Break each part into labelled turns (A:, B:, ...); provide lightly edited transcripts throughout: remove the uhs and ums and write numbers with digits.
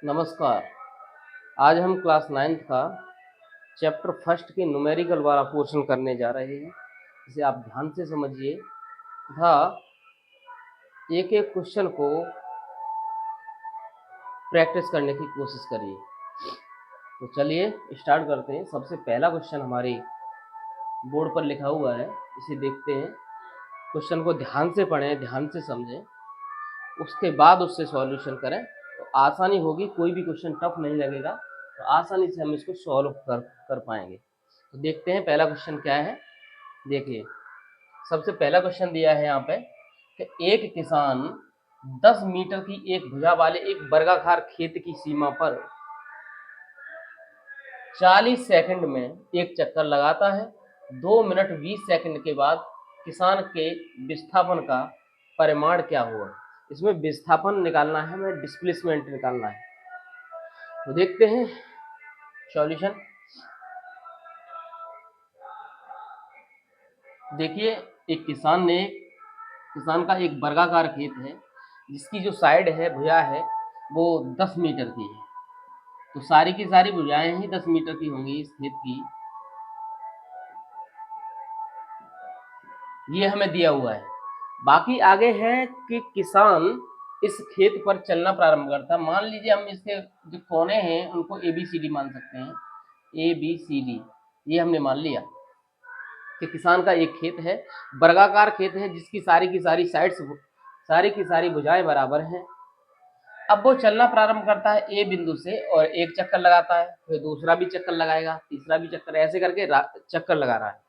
A: नमस्कार। आज हम क्लास 9th का चैप्टर फर्स्ट के न्यूमेरिकल वाला पोर्शन करने जा रहे हैं। इसे आप ध्यान से समझिए तथा एक एक क्वेश्चन को प्रैक्टिस करने की कोशिश करिए। तो चलिए स्टार्ट करते हैं। सबसे पहला क्वेश्चन हमारे बोर्ड पर लिखा हुआ है, इसे देखते हैं। क्वेश्चन को ध्यान से पढ़ें, ध्यान से समझें, उसके बाद उससे सॉल्यूशन करें तो आसानी होगी। कोई भी क्वेश्चन टफ नहीं लगेगा, तो आसानी से हम इसको सॉल्व कर पाएंगे। तो देखते हैं पहला क्वेश्चन क्या है। देखिए, सबसे पहला क्वेश्चन दिया है यहाँ पे कि एक किसान 10 मीटर की एक भुजा वाले एक वर्गाकार खेत की सीमा पर 40 सेकंड में एक चक्कर लगाता है। 2 मिनट 20 सेकंड के बाद किसान के विस्थापन का परिमाण क्या हुआ। इसमें विस्थापन निकालना है, हमें डिस्प्लेसमेंट निकालना है। तो देखते हैं सॉल्यूशन। देखिए, एक किसान का एक वर्गाकार खेत है जिसकी जो साइड है, भुजा है, वो 10 मीटर की है। तो सारी की सारी भुजाएं ही 10 मीटर की होंगी इस खेत की। ये हमें दिया हुआ है। बाकी आगे है कि किसान इस खेत पर चलना प्रारंभ करता। मान लीजिए हम इसके जो कोने हैं उनको ABCD मान सकते हैं। ABCD ये हमने मान लिया कि किसान का एक खेत है, वर्गाकार खेत है जिसकी सारी की सारी साइड्स, सारी की सारी भुजाएं बराबर हैं। अब वो चलना प्रारंभ करता है ए बिंदु से और एक चक्कर लगाता है, फिर दूसरा भी चक्कर लगाएगा, तीसरा भी चक्कर, ऐसे करके चक्कर लगा रहा है।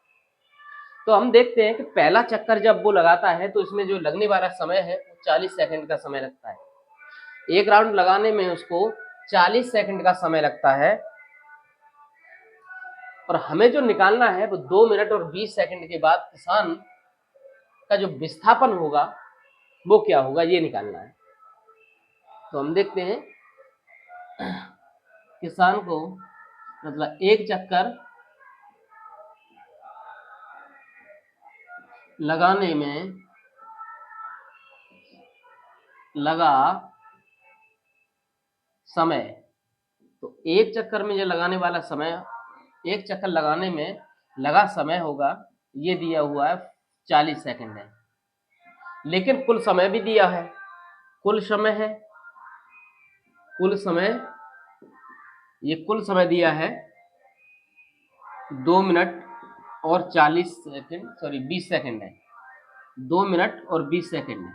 A: तो हम देखते हैं कि पहला चक्कर जब वो लगाता है तो इसमें जो लगने वाला समय है वो 40 सेकंड का समय लगता है। एक राउंड लगाने में उसको 40 सेकंड का समय लगता है और हमें जो निकालना है वो 2 मिनट और 20 सेकंड के बाद किसान का जो विस्थापन होगा वो क्या होगा, ये निकालना है। तो हम देखते हैं किसान को, मतलब एक चक्कर लगाने में लगा समय, तो एक चक्कर में जो लगाने वाला समय, एक चक्कर लगाने में लगा समय होगा, ये दिया हुआ है 40 सेकंड है। लेकिन कुल समय भी दिया है, कुल समय है, कुल समय, ये कुल समय दिया है 2 मिनट और 40 सेकंड, सॉरी 20 सेकंड है। 2 मिनट और 20 सेकंड है,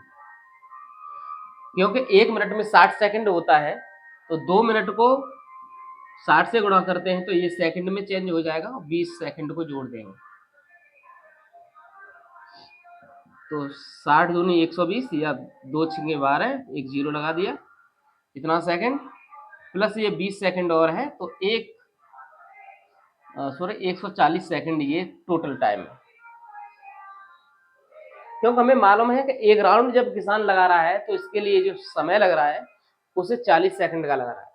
A: क्योंकि 1 मिनट में 60 सेकंड होता है। तो 2 मिनट को 60 से गुणा करते हैं तो ये सेकंड में चेंज हो जाएगा, 20 सेकंड को जोड़ देंगे तो 60 दूनी 120 या 2 छीके 12, एक जीरो लगा दिया, इतना सेकंड प्लस ये 20 सेकंड और है तो 140 सेकंड ये टोटल टाइम है। क्योंकि हमें मालूम है कि एक राउंड जब किसान लगा रहा है तो इसके लिए जो समय लग रहा है उसे 40 सेकंड का लगा रहा है।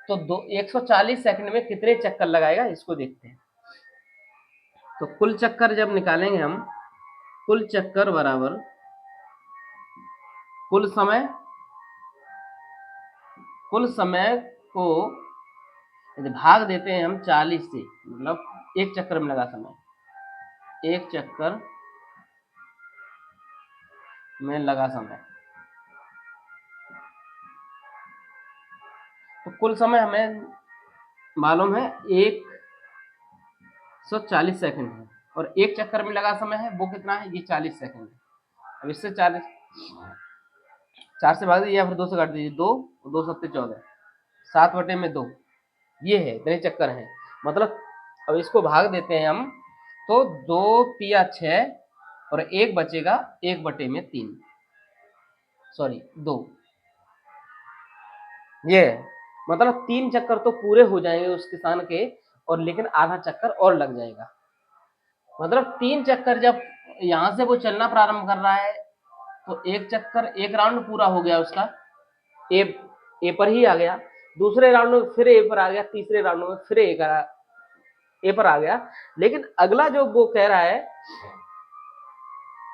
A: तो 140 सेकंड में कितने चक्कर लगाएगा इसको देखते हैं। तो कुल चक्कर जब निकालेंगे हम, कुल चक्कर बराबर कुल समय, कुल समय को यदि भाग देते हैं हम 40 से, मतलब एक चक्कर में लगा समय, एक चक्कर में लगा समय, तो कुल समय हमें मालूम है 140 सेकंड है और एक चक्कर में लगा समय है वो कितना है, ये 40 सेकंड है। अब इससे 40, 4 से भाग दीजिए या फिर 2 से काट दीजिए, 2 2 7 14, 7/2 ये है, इतने चक्कर हैं। मतलब अब इसको भाग देते हैं हम तो 2 तिया 6 और एक बचेगा 1/3, सॉरी 2, ये है। मतलब 3 चक्कर तो पूरे हो जाएंगे उस किसान के, और लेकिन आधा चक्कर और लग जाएगा। मतलब 3 चक्कर जब यहाँ से वो चलना प्रारंभ कर रहा है तो एक चक्कर, एक राउंड पूरा हो गया उसका, ए पर ही आ गया, दूसरे राउंड में फिर ए पर आ गया, तीसरे राउंड में फिर ए पर आ गया। लेकिन अगला जो वो कह रहा है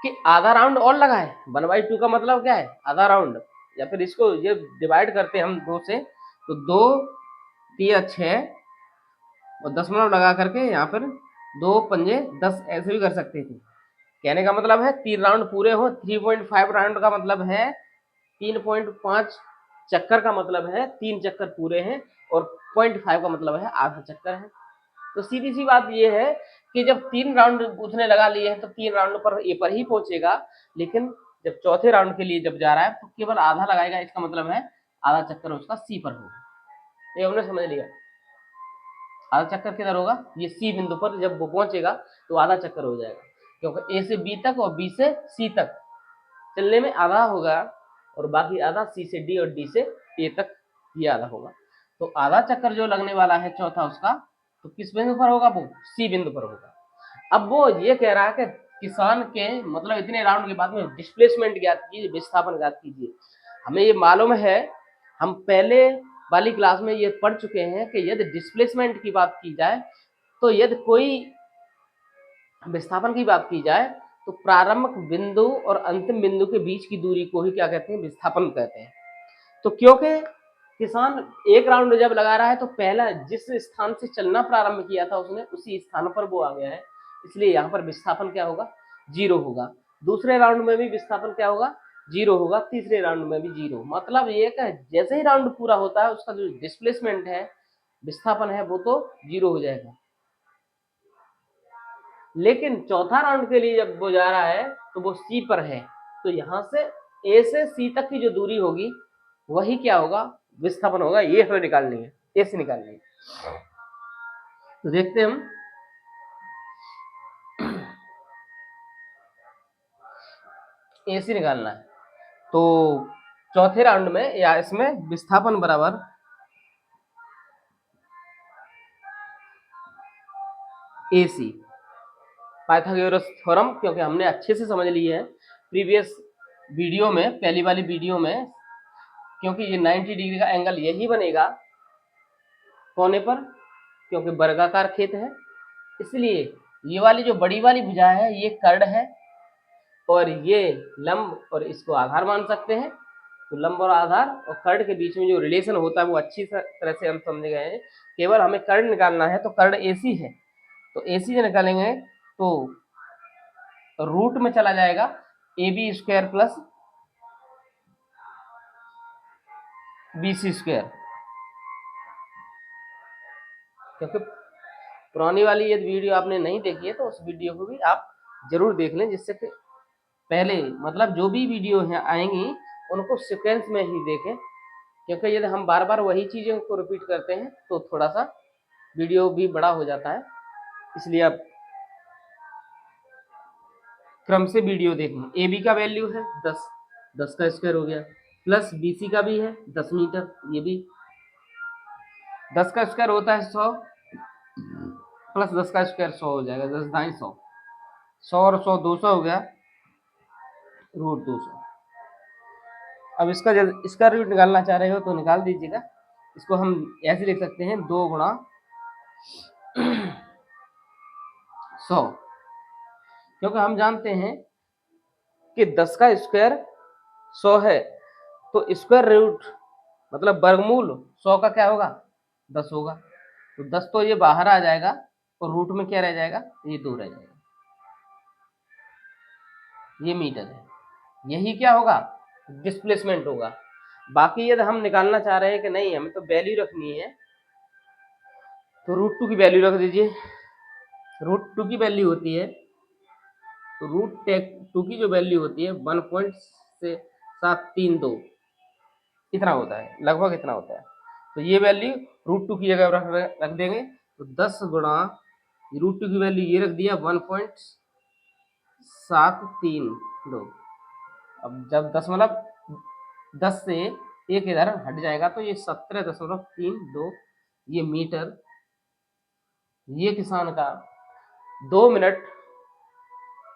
A: कि आधा राउंड और लगा है। 1/2 का मतलब क्या है, आधा राउंड, या फिर इसको ये डिवाइड करते हैं हम 2 से तो 2 तिया 6 और दशमलव लगा करके यहाँ पर 2 पंजे 10 ऐसे भी कर सकते थे। कहने का मतलब है 3 राउंड पूरे हो। 3.5 राउंड का मतलब है 3.5 चक्कर का मतलब है 3 चक्कर पूरे हैं, और 0.5 का मतलब है आधा चक्कर है। तो सीधी सी बात ये है कि जब 3 राउंड उसने लगा लिए हैं तो 3 राउंड पर ए पर ही पहुंचेगा, लेकिन जब चौथे राउंड के लिए जब जा रहा है तो केवल आधा लगाएगा। इसका मतलब है आधा चक्कर उसका सी पर होगा। ये हमने समझ लिया। आधा चक्कर किधर होगा? ये सी बिंदु पर जब वो पहुंचेगा तो आधा चक्कर हो जाएगा, क्योंकि ए से बी तक और बी से सी तक चलने में आधा होगा, और बाकी आधा सी से डी और डी से ए तक ये आधा होगा। तो आधा चक्कर जो लगने वाला है चौथा उसका, तो किस बिंदु पर होगा? वो सी बिंदु पर होगा। अब वो ये कह रहा है कि किसान के मतलब इतने राउंड के बाद में डिस्प्लेसमेंट ज्ञात कीजिए, विस्थापन ज्ञात कीजिए। हमें ये मालूम है, हम पहले वाली क्लास में ये पढ़ चुके हैं कि यदि डिस्प्लेसमेंट की बात की जाए, तो यदि कोई विस्थापन की बात की जाए तो प्रारंभिक बिंदु और अंतिम बिंदु के बीच की दूरी को ही क्या कहते हैं? विस्थापन कहते हैं। तो क्योंकि किसान एक राउंड जब लगा रहा है तो पहला जिस स्थान से चलना प्रारंभ किया था उसने, उसी स्थान पर वो आ गया है, इसलिए यहाँ पर विस्थापन क्या होगा? 0 होगा। दूसरे राउंड में भी विस्थापन क्या होगा? 0 होगा। तीसरे राउंड में भी 0। मतलब ये कि जैसे ही राउंड पूरा होता है उसका जो डिस्प्लेसमेंट है, विस्थापन है, वो तो 0 हो जाएगा। लेकिन चौथा राउंड के लिए जब वो जा रहा है तो वो सी पर है, तो यहां से ए से सी तक की जो दूरी होगी वही क्या होगा? विस्थापन होगा। ये हमें निकालनी है, ए से निकालनी है। तो देखते हैं हम। ए से निकालना है तो चौथे राउंड में या इसमें विस्थापन बराबर ए सी, पाइथागोरस थ्योरम, क्योंकि हमने अच्छे से समझ लिए है प्रीवियस वीडियो में, पहली वाली वीडियो में, क्योंकि ये 90 डिग्री का एंगल यही बनेगा कोने पर, क्योंकि वर्गाकार खेत है, इसलिए ये वाली जो बड़ी वाली भुजा है ये कर्ण है, और ये लंब, और इसको आधार मान सकते हैं। तो लंब और आधार और कर्ण के बीच में जो रिलेशन होता है वो अच्छी तरह से हम समझ गए हैं। केवल हमें कर्ण निकालना है, तो कर्ण एसी है, तो एसी से निकालेंगे तो रूट में चला जाएगा A B square plus B C square. क्योंकि पुरानी वाली यदि वीडियो आपने नहीं देखी है तो उस वीडियो को भी आप जरूर देख लें, जिससे कि पहले मतलब जो भी वीडियो हैं आएंगी उनको सीक्वेंस में ही देखें, क्योंकि यदि हम बार बार वही चीज़ों को रिपीट करते हैं तो थोड़ा सा वीडियो भी बड़ा हो जाता है, इसलिए आप क्रम से वीडियो देखें। ए बी का वैल्यू है 10, 10 का स्क्वायर हो गया, प्लस बी सी का भी है 10 मीटर, ये भी 10 का स्क्वायर होता है 100, प्लस 10 का स्क्वायर 100 हो जाएगा, 10 ढाई 100, 100 और 100 200 हो गया, रूट 200। अब इसका जब इसका रूट निकालना चाह रहे हो तो निकाल दीजिएगा। इसको हम ऐसे लिख सकते हैं 2 गुणा 100, क्योंकि हम जानते हैं कि 10 का स्क्वायर 100 है, तो स्क्वायर रूट मतलब वर्गमूल 100 का क्या होगा? 10 होगा। तो 10 तो ये बाहर आ जाएगा और रूट में क्या रह जाएगा? ये 2 रह जाएगा। ये मीटर है, यही क्या होगा? डिस्प्लेसमेंट होगा। बाकी यदि हम निकालना चाह रहे हैं कि नहीं हमें तो वैल्यू रखनी है, तो रूट 2 की वैल्यू रख दीजिए। रूट 2 की वैल्यू होती है, तो रूट टेक 2 की जो वैल्यू होती है 1.732 इतना होता है, लगभग इतना होता है। तो ये वैल्यू रूट 2 की जगह रख देंगे, तो 10 गुणा रूट 2 की वैल्यू ये रख दिया 1.732। अब जब दशमलव 10 से एक इधर हट जाएगा तो ये 17.32 ये मीटर, ये किसान का 2 मिनट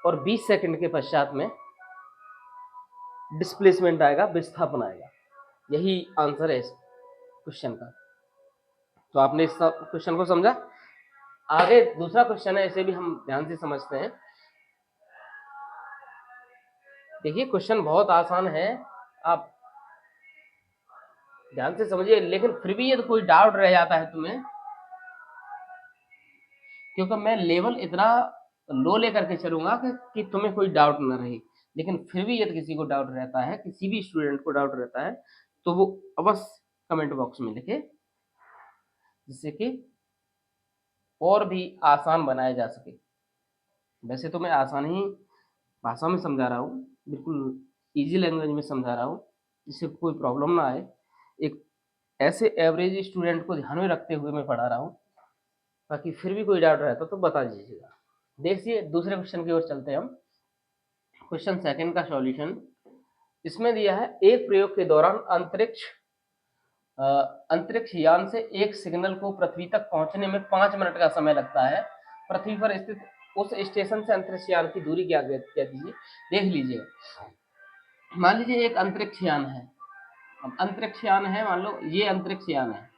A: और 20 सेकंड के पश्चात में डिस्प्लेसमेंट आएगा, विस्थापन आएगा। यही आंसर है इस क्वेश्चन का। तो आपने इस क्वेश्चन को समझा। आगे दूसरा क्वेश्चन है, इसे भी हम ध्यान से समझते हैं। देखिए क्वेश्चन बहुत आसान है। आप ध्यान से समझिए, लेकिन फिर भी यदि कोई डाउट रह जाता है तुम्हें, क्योंकि मैं लेवल इतना लो लेकर के चलूंगा कि तुम्हें कोई डाउट ना रहे, लेकिन फिर भी यदि किसी को डाउट रहता है, किसी भी स्टूडेंट को डाउट रहता है, तो वो अवश्य कमेंट बॉक्स में लिखे, जिससे कि और भी आसान बनाया जा सके। वैसे तो मैं आसान ही भाषा में समझा रहा हूँ, बिल्कुल इजी लैंग्वेज में समझा रहा हूँ, जिससे कोई प्रॉब्लम ना आए। एक ऐसे एवरेज स्टूडेंट को ध्यान में रखते हुए मैं पढ़ा रहा हूँ, बाकी फिर भी कोई डाउट रहता तो बता दीजिएगा। देखिए दूसरे क्वेश्चन की ओर चलते हैं हम। क्वेश्चन सेकंड का सॉल्यूशन इसमें दिया है, एक प्रयोग के दौरान अंतरिक्ष यान से एक सिग्नल को पृथ्वी तक पहुंचने में 5 मिनट का समय लगता है। पृथ्वी पर स्थित उस स्टेशन से अंतरिक्ष यान की दूरी क्या कहती है? देख लीजिए, मान लीजिए एक अंतरिक्ष यान है। अब अंतरिक्ष यान है, मान लो ये अंतरिक्ष यान है,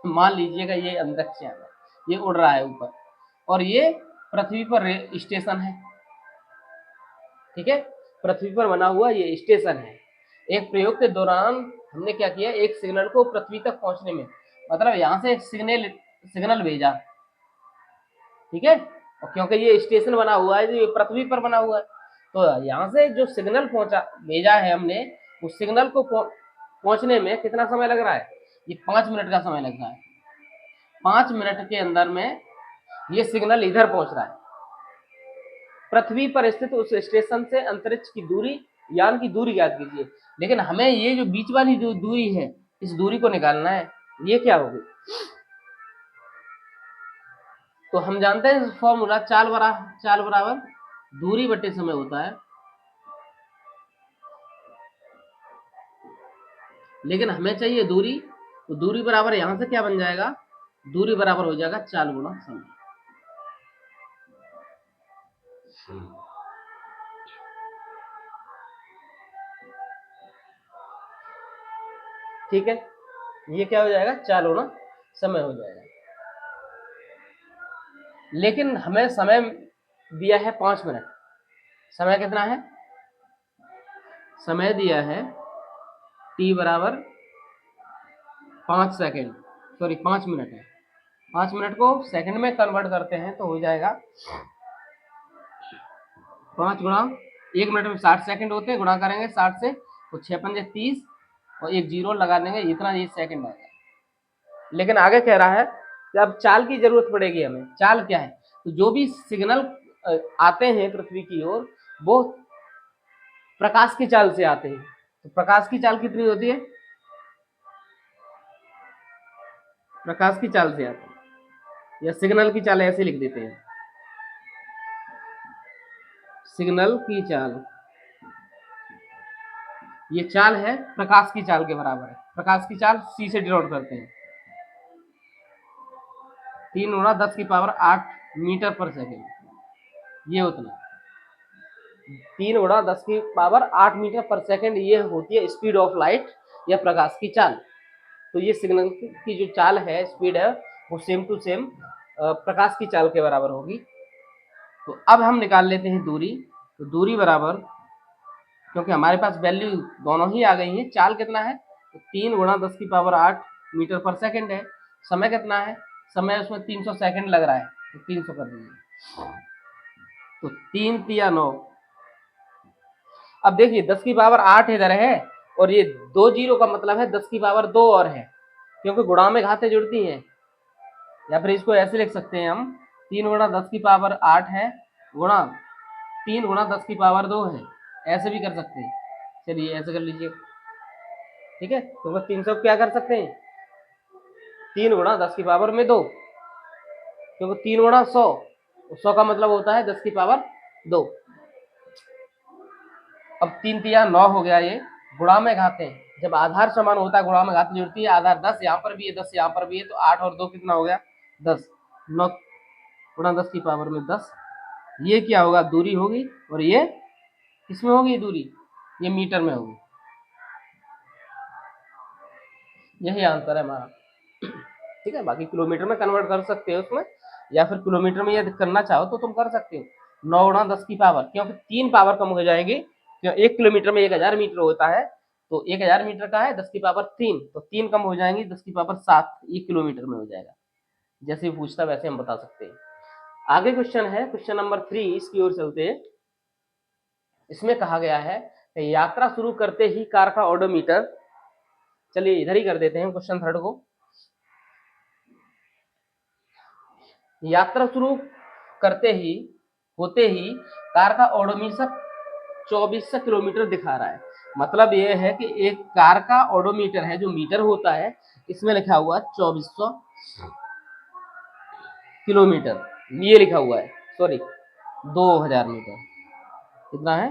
A: मान लीजिएगा ये अंतरिक्ष यान है, ये उड़ रहा है ऊपर, और ये पृथ्वी पर स्टेशन है। ठीक है, पृथ्वी पर बना हुआ ये स्टेशन है। एक प्रयोग के दौरान हमने क्या किया, एक सिग्नल को पृथ्वी तक पहुंचने में, मतलब यहां से एक सिग्नल भेजा। ठीक है, और क्योंकि ये स्टेशन बना हुआ है, ये पृथ्वी पर बना हुआ है, तो यहाँ से जो सिग्नल पहुंचा भेजा है हमने, उस सिग्नल को पहुंचने में कितना समय लग रहा है? ये 5 मिनट का समय लग रहा है। 5 मिनट के अंदर में ये सिग्नल इधर पहुंच रहा है। पृथ्वी पर स्थित उस स्टेशन से अंतरिक्ष की दूरी, यान की दूरी याद कीजिए, लेकिन हमें ये जो बीच वाली जो दूरी है, इस दूरी को निकालना है। ये क्या होगी? तो हम जानते हैं फॉर्मूला, चाल बराबर दूरी बटे समय होता है, लेकिन हमें चाहिए दूरी, तो दूरी बराबर यहां से क्या बन जाएगा? दूरी बराबर हो जाएगा चाल गुणा समय। ठीक है, ये क्या हो जाएगा? चाल गुणा समय हो जाएगा। लेकिन हमें समय दिया है 5 मिनट। समय कितना है? समय दिया है t बराबर 5 सेकेंड, सॉरी 5 मिनट है। 5 मिनट को सेकंड में कन्वर्ट करते हैं तो हो जाएगा 5 गुणा 1 मिनट में 60 सेकंड होते हैं, गुणा करेंगे 60 से तो 6 पंजे 30 और एक जीरो लगा देंगे, इतना ये सेकंड आएगा। लेकिन आगे कह रहा है कि अब चाल की जरूरत पड़ेगी हमें। चाल क्या है? तो जो भी सिग्नल आते हैं पृथ्वी की ओर, वो प्रकाश की चाल से आते हैं। तो प्रकाश की चाल कितनी होती है? प्रकाश की चाल से आते हैं, या सिग्नल की चाल ऐसे लिख देते हैं, सिग्नल की चाल। ये चाल है प्रकाश की चाल के बराबर है। प्रकाश की चाल c से डिनोट करते हैं, 3 गुणा 10 की पावर 8 मीटर पर सेकेंड, ये उतना 3 गुणा 10 की पावर 8 मीटर पर सेकेंड, ये होती है स्पीड ऑफ लाइट या प्रकाश की चाल। तो ये सिग्नल की जो चाल है, स्पीड है, वो सेम टू सेम प्रकाश की चाल के बराबर होगी। तो अब हम निकाल लेते हैं दूरी। तो दूरी बराबर, क्योंकि हमारे पास वैल्यू दोनों ही आ गई है, चाल कितना है? तो 3 गुणा 10 की पावर 8 मीटर पर सेकेंड है। समय कितना है? समय उसमें 300 सेकेंड लग रहा है, तो 300 कर दीजिए, तो 3 तिया 9। अब देखिए 10 की पावर 8 इधर है, और ये 2 जीरो का मतलब है 10 की पावर 2 और है, क्योंकि गुणा में घातें जुड़ती हैं। या फिर इसको ऐसे लिख सकते हैं हम, 3 गुणा 10 की पावर 8 है, गुणा 3 गुणा 10 की पावर 2 है, ऐसे भी कर सकते हैं। चलिए ऐसे कर लीजिए, ठीक है। तो 300 क्या कर सकते हैं? 3 गुणा 10 की पावर में 2, क्योंकि 3 गुणा 100, 100 का मतलब होता है 10 की पावर 2। अब 3 तिया 9 हो गया। ये गुणा में घाते हैं, जब आधार समान होता है गुणा में घात जुड़ती है। आधार 10 यहाँ पर भी है, 10 यहाँ पर भी है, तो 8 और 2 कितना हो गया? 10। 9 गुणा 10 की पावर में 10, ये क्या होगा? दूरी होगी। और ये किसमें होगी दूरी? ये मीटर में होगी। यही आंसर है हमारा, ठीक है। बाकी किलोमीटर में कन्वर्ट कर सकते हो उसमें, या फिर किलोमीटर में यदि करना चाहो तो तुम कर सकते हो। 9 गुणा 10 की पावर, क्योंकि 3 पावर कम हो जाएगी, क्यों 1 किलोमीटर में 1000 मीटर होता है, तो 1000 मीटर का है 10 की पावर 3, तो 3 कम हो जाएंगी 10 की पावर 7, ये किलोमीटर में हो जाएगा। जैसे पूछता वैसे हम बता सकते हैं। आगे क्वेश्चन है क्वेश्चन नंबर 3, इसकी ओर चलते हैं। इसमें कहा गया है यात्रा शुरू करते ही कार का ओडोमीटर, चलिए इधर ही कर देते हैं क्वेश्चन थर्ड को। यात्रा शुरू करते ही होते ही कार का ओडोमीटर 2400 किलोमीटर दिखा रहा है। मतलब यह है कि एक कार का ओडोमीटर है, जो मीटर होता है, इसमें लिखा हुआ 2400 किलोमीटर, ये लिखा हुआ है, सॉरी 2000 मीटर, कितना है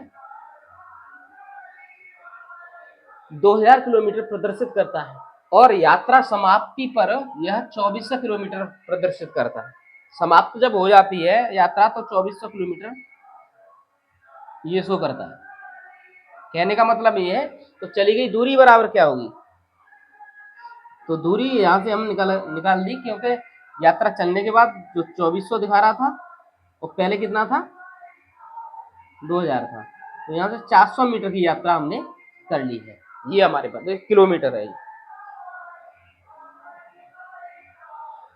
A: 2000 किलोमीटर प्रदर्शित करता है। और यात्रा समाप्ति पर यह 2400 किलोमीटर प्रदर्शित करता है। समाप्त जब हो जाती है यात्रा तो 2400 किलोमीटर ये शो करता है। कहने का मतलब ये है, तो चली गई दूरी बराबर क्या होगी, तो दूरी यहाँ से हम निकाल दी, क्योंकि यात्रा चलने के बाद जो 2400 दिखा रहा था वो पहले कितना था 2000 था, तो यहाँ से 400 मीटर की यात्रा हमने कर ली है। ये हमारे पास एक किलोमीटर है,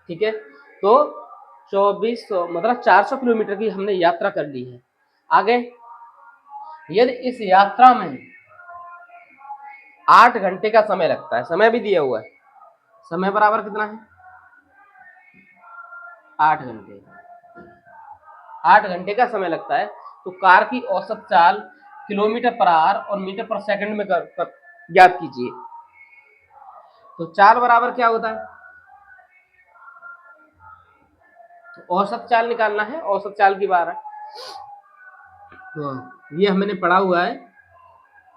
A: ठीक है। तो 2400 मतलब 400 किलोमीटर की हमने यात्रा कर ली है। आगे, यदि इस यात्रा में 8 घंटे का समय लगता है, समय भी दिया हुआ है, समय बराबर कितना है 8 घंटे, 8 घंटे का समय लगता है, तो कार की औसत चाल किलोमीटर पर आवर और मीटर पर सेकंड में ज्ञात कीजिए। तो चाल बराबर क्या होता है, तो औसत चाल निकालना है, औसत चाल की बार है। तो ये हमने पढ़ा हुआ है,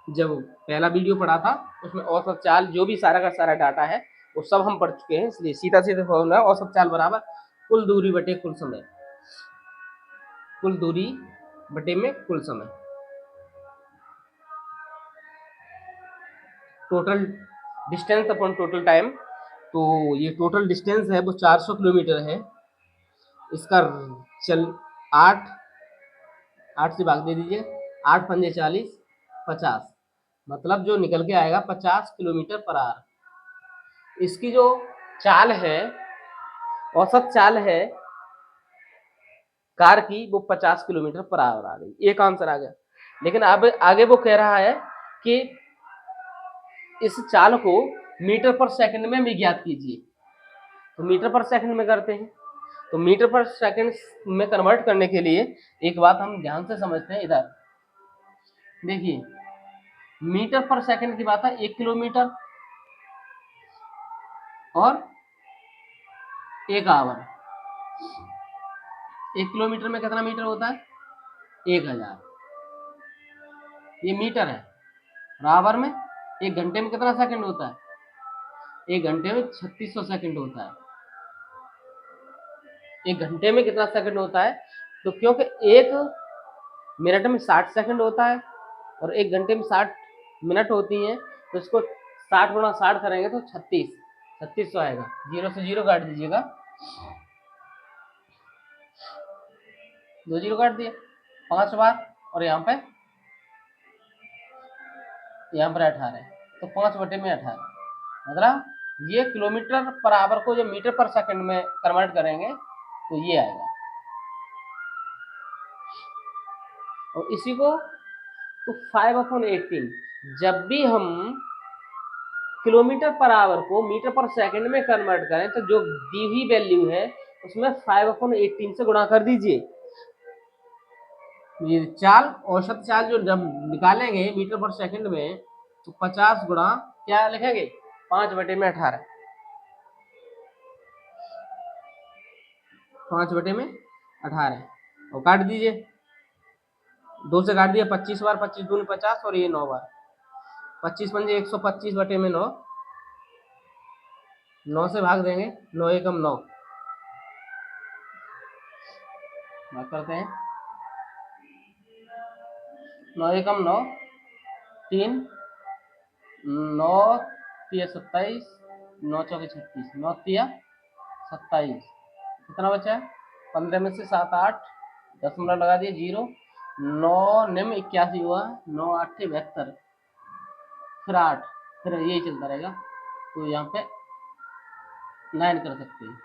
A: जब पहला वीडियो पढ़ा था उसमें औसत चाल जो भी सारा का सारा डाटा है वो सब हम पढ़ चुके हैं, इसलिए सीधा सीधा फॉर्मूला औसत चाल बराबर कुल दूरी बटे कुल समय, कुल दूरी बटे में कुल समय, total distance upon total time. तो ये टोटल डिस्टेंस है वो 400 किलोमीटर है, इसका चल 8 से भाग दे दीजिए, 8 पंजे 40, 50, मतलब जो निकल के आएगा 50 किलोमीटर पर आवर। इसकी जो चाल है, औसत चाल है कार की, वो 50 किलोमीटर पर आवर आ गई, एक आंसर आ गया। लेकिन अब आगे वो कह रहा है कि इस चाल को मीटर पर सेकंड में भी ज्ञात कीजिए। तो मीटर पर सेकंड में करते हैं, तो मीटर पर सेकंड में कन्वर्ट करने के लिए एक बात हम ध्यान से समझते हैं। इधर देखिए, मीटर पर सेकंड की बात है 1 किलोमीटर और 1 आवर। 1 किलोमीटर में कितना मीटर होता है 1000, ये मीटर है। और आवर में 1 घंटे में कितना सेकंड होता है, 1 घंटे में 3600 सेकंड होता है। 1 घंटे में कितना सेकंड होता है, तो क्योंकि 1 मिनट में 60 सेकंड होता है और 1 घंटे में 60 मिनट होती हैं, तो इसको 60 गुणा 60 करेंगे तो 3600 आएगा। 0 से 0 काट दीजिएगा, 2 0 काट दिए 5 बार, और यहाँ पर 18 है, तो 5 बटे में 18, मतलब ये किलोमीटर पर आवर को जो मीटर पर सेकंड में कन्वर्ट करेंगे तो ये आएगा। और इसी को तो 5/18, जब भी हम किलोमीटर पर आवर को मीटर पर सेकंड में कन्वर्ट करें तो जो दी हुई वैल्यू है उसमें 5/18 से गुणा कर दीजिए। ये चाल, औसत चाल जो जब निकालेंगे मीटर पर सेकंड में, तो 50 गुणा क्या लिखेंगे 5 बटे में 18, 5 बटे में 18, और काट दीजिए, 2 से काट दिया 25 बार, 25 दूनी 50, और ये 9 बार, 25 पंजे 125 बटे में 9, 9 से भाग देंगे, 9 एकम 9, भाग करते हैं, 9 एकम 9, 3, 9 तिया 27, 9 चौके 36, 9 तिया 27, कितना बचा 15 में से 7 8, दशमलव लगा दिए 0, 9 निम 81 हुआ, 9 8 72, फिर 8, फिर यही चलता रहेगा। तो यहाँ पे 9 कर सकते हैं।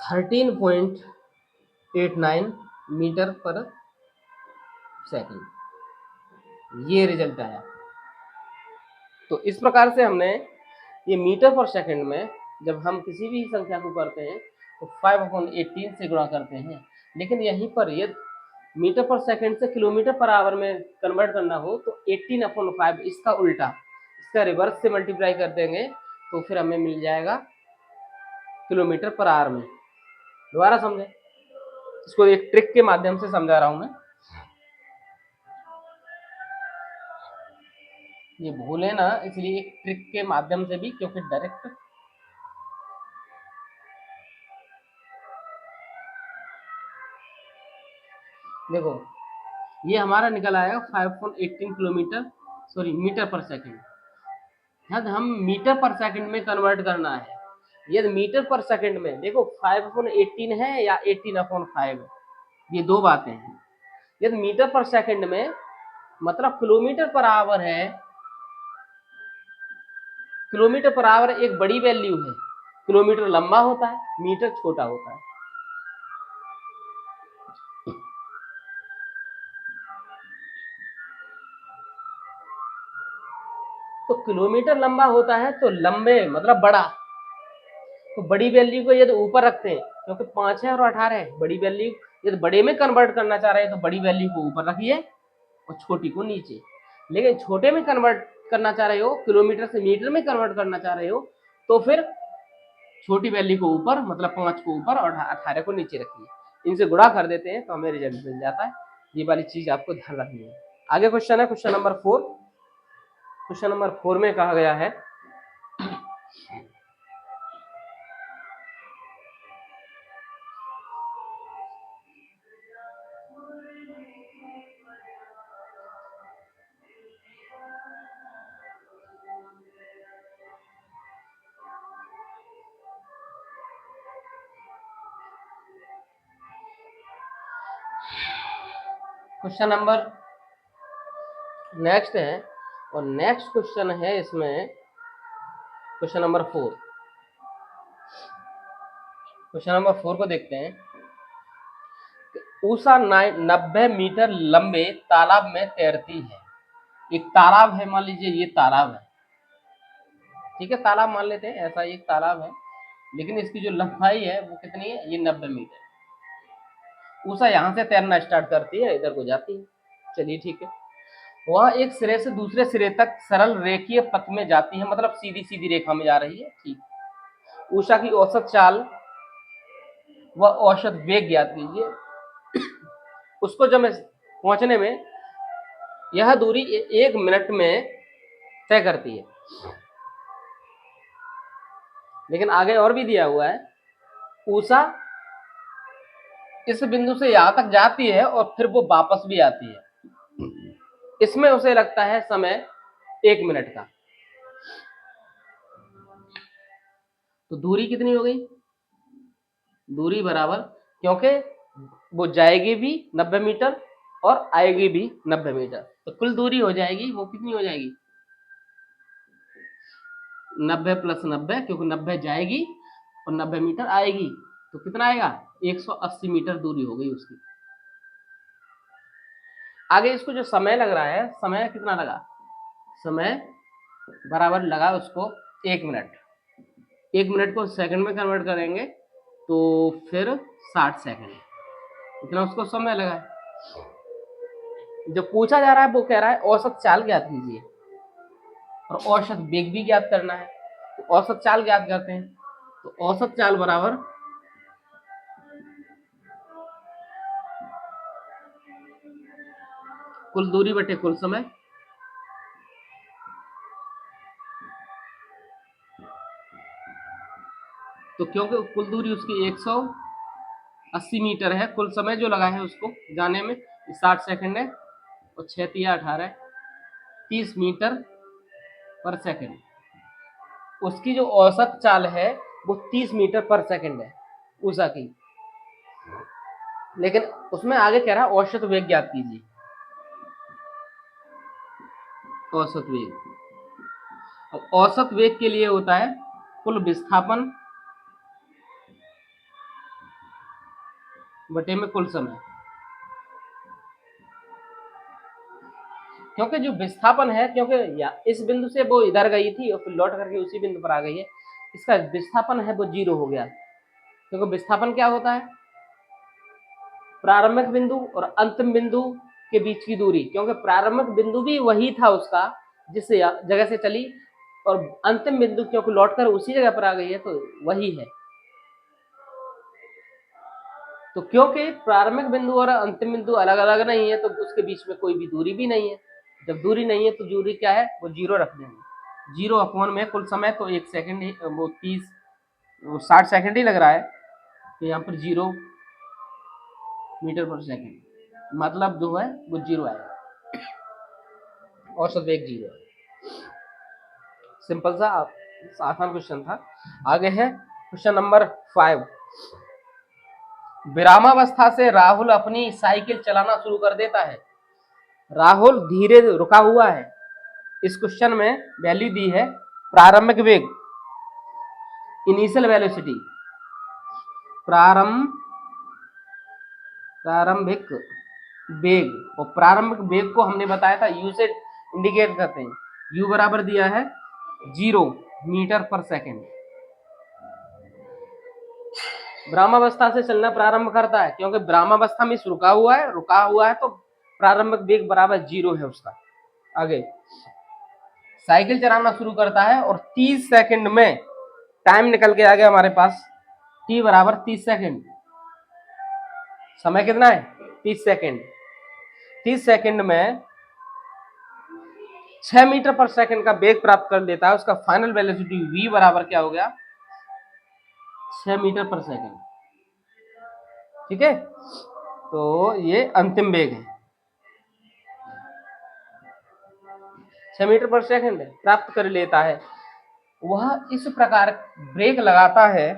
A: 13.89 मीटर पर सेकंड, ये रिजल्ट आया। तो इस प्रकार से हमने ये मीटर पर सेकंड में जब हम किसी भी संख्या को करते हैं तो 5/18 से गुणा करते हैं। लेकिन यहीं पर ये मीटर पर सेकंड से किलोमीटर पर आवर में कन्वर्ट करना हो तो 18/5, इसका उल्टा, इसका रिवर्स से मल्टीप्लाई कर देंगे तो फिर हमें मिल जाएगा किलोमीटर पर आवर में। दोबारा समझे, इसको एक ट्रिक के माध्यम से समझा रहा हूं मैं, ये भूले ना, इसलिए एक ट्रिक के माध्यम से भी, क्योंकि डायरेक्ट देखो ये हमारा निकल आएगा 5.18 किलोमीटर, सॉरी मीटर पर सेकंड। यदि हम मीटर पर सेकंड में कन्वर्ट करना है, यदि मीटर पर सेकंड में देखो 5/18 है या 18/5 है, ये दो बातें हैं। यदि मीटर पर सेकंड में मतलब किलोमीटर पर आवर है, किलोमीटर पर आवर एक बड़ी वैल्यू है, किलोमीटर लंबा होता है, मीटर छोटा होता है। तो किलोमीटर लंबा होता है तो लंबे मतलब बड़ा, तो बड़ी वैल्यू को यदि ऊपर रखते हैं, क्योंकि 5 है और 18 है, बड़ी वैल्यू यदि बड़े में कन्वर्ट करना चाह रहे हैं तो बड़ी वैल्यू को ऊपर रखिए और छोटी को नीचे। लेकिन छोटे में कन्वर्ट करना चाह रहे हो, किलोमीटर से मीटर में कन्वर्ट करना चाह रहे हो, तो फिर छोटी वैल्यू को ऊपर मतलब 5 को ऊपर और 18 को नीचे रखिए। इनसे गुणा कर देते हैं तो हमें रिजल्ट मिल जाता है। ये वाली चीज आपको ध्यान रखनी है। आगे क्वेश्चन है क्वेश्चन नंबर 4। क्वेश्चन नंबर 4 में कहा गया है क्वेश्चन नंबर नेक्स्ट है, और नेक्स्ट क्वेश्चन है इसमें क्वेश्चन नंबर 4। क्वेश्चन नंबर 4 को देखते हैं। उषा 90 मीटर लंबे तालाब में तैरती है। एक तालाब है, मान लीजिए ये तालाब है, ठीक है, तालाब मान लेते हैं, ऐसा एक तालाब है, लेकिन इसकी जो लंबाई है वो कितनी है, ये 90 मीटर। उषा यहाँ से तैरना स्टार्ट करती है, इधर को जाती है, चलिए ठीक है। वह एक सिरे से दूसरे सिरे तक सरल रेखीय पथ में जाती है, मतलब सीधी सीधी रेखा में जा रही है, ठीक। उषा की औसत चाल व औसत वेग ज्ञात कीजिए। उसको जब पहुंचने में यह दूरी 1 मिनट में तय करती है। लेकिन आगे और भी दिया हुआ है, उषा इस बिंदु से यहां तक जाती है और फिर वो वापस भी आती है, इसमें उसे लगता है समय 1 मिनट का। तो दूरी कितनी हो गई, दूरी बराबर, क्योंकि वो जाएगी भी 90 मीटर और आएगी भी 90 मीटर, तो कुल दूरी हो जाएगी वो कितनी हो जाएगी, 90 + 90, क्योंकि 90 जाएगी और 90 मीटर आएगी, तो कितना आएगा, 180 मीटर दूरी हो गई उसकी। आगे इसको जो समय लग रहा है, समय कितना लगा, समय बराबर लगा उसको 1 मिनट। 1 मिनट को सेकंड में कन्वर्ट करेंगे तो फिर 60 सेकंड, इतना उसको समय लगा है। जो पूछा जा रहा है वो कह रहा है औसत चाल ज्ञात कीजिए और औसत वेग भी ज्ञात करना है। तो औसत चाल ज्ञात करते हैं, तो औसत चाल बराबर कुल दूरी बटे कुल समय। तो क्योंकि कुल दूरी उसकी 180 मीटर है, कुल समय जो लगा है उसको जाने में 60 सेकंड है, और 6 × 18 30 मीटर पर सेकंड। उसकी जो औसत चाल है वो 30 मीटर पर सेकंड है उषा की, लेकिन उसमें आगे कह रहा है औसत वेग ज्ञात कीजिए। औसत वेग। अब औसत वेग के लिए होता है कुल विस्थापन बटे में कुल समय। क्योंकि जो विस्थापन है, क्योंकि इस बिंदु से वो इधर गई थी और फिर लौट करके उसी बिंदु पर आ गई है, इसका विस्थापन है वो 0 हो गया। क्योंकि विस्थापन क्या होता है? प्रारंभिक बिंदु और अंतिम बिंदु के बीच की दूरी। क्योंकि प्रारंभिक बिंदु भी वही था उसका जिस जगह से चली, और अंतिम बिंदु क्योंकि लौटकर उसी जगह पर आ गई है तो वही है। तो क्योंकि प्रारंभिक बिंदु और अंतिम बिंदु अलग अलग नहीं है तो उसके बीच में कोई भी दूरी भी नहीं है। जब दूरी नहीं है तो दूरी क्या है? वो 0 रख देंगे। 0 अपॉन में कुल समय, तो 1 सेकंड ही, वो 60 सेकंड ही लग रहा है, तो यहाँ पर 0 मीटर पर सेकंड, मतलब जो है वो 0 आएगा। औसत वेग 0 है। सिंपल सा आसान क्वेश्चन था। आगे है क्वेश्चन नंबर 5। विरामावस्था से राहुल अपनी साइकिल चलाना शुरू कर देता है। राहुल धीरे रुका हुआ है। इस क्वेश्चन में वैल्यू दी है प्रारंभिक वेग, इनिशियल वेलोसिटी, प्रारंभिक वेग, और प्रारंभिक वेग को हमने बताया था यू से इंडिकेट करते हैं। यू बराबर दिया है 0 मीटर पर सेकेंड। ब्रह्मावस्था से चलना प्रारंभ करता है, क्योंकि ब्रह्मावस्था में रुका हुआ है तो प्रारंभिक वेग बराबर 0 है उसका। आगे साइकिल चलाना शुरू करता है और 30 सेकंड में टाइम निकल के आ गया हमारे पास, t बराबर 30 सेकंड। समय कितना है? 30 सेकंड। 30 सेकंड में 6 मीटर पर सेकंड का वेग प्राप्त कर लेता है। उसका फाइनल वेलोसिटी v बराबर क्या हो गया? 6 मीटर पर सेकंड। ठीक है, तो ये अंतिम वेग है, 6 मीटर पर सेकंड प्राप्त कर लेता है। वह इस प्रकार ब्रेक लगाता है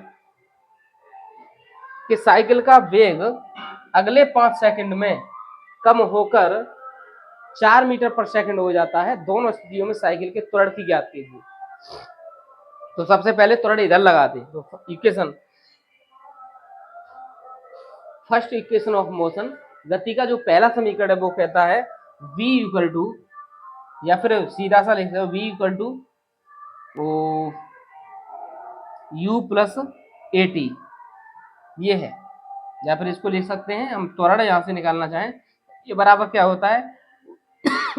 A: कि साइकिल का वेग अगले 5 सेकंड में कम होकर 4 मीटर पर सेकंड हो जाता है। दोनों स्थितियों में साइकिल के त्वरण की ज्ञात कीजिए। तो सबसे पहले त्वरण इधर लगाते, तो equation, first equation of motion, गति का जो पहला समीकरण है वो कहता है v इक्वल टू, या फिर सीधा सा लिख दो v equal to u plus A T, ये है। या फिर इसको लिख सकते हैं हम, त्वरण यहां से निकालना चाहें, ये बराबर क्या होता है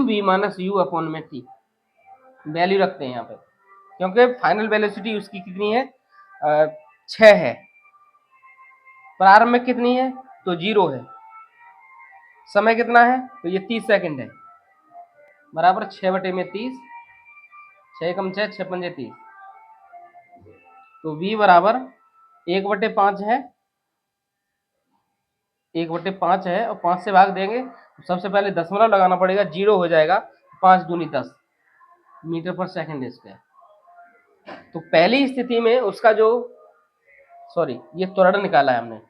A: v माइनस यू अपॉन में टी। वैल्यू रखते हैं यहाँ पे, क्योंकि फाइनल वेलोसिटी उसकी कितनी है? 6 है। प्रारंभ में कितनी है? तो 0 है। समय कितना है? तो ये 30 सेकंड है, बराबर 6 बटे में 30, 6 कम 6, 6 पंजे 30, तो v बराबर 1/5 है, 1/5 है, और 5 से भाग देंगे तो सबसे पहले दशमलव लगाना पड़ेगा, 0 हो जाएगा, 5 दूनी 10 मीटर पर सेकंड स्क्वायर। तो पहली स्थिति में उसका जो, सॉरी, ये त्वरण निकाला है हमने,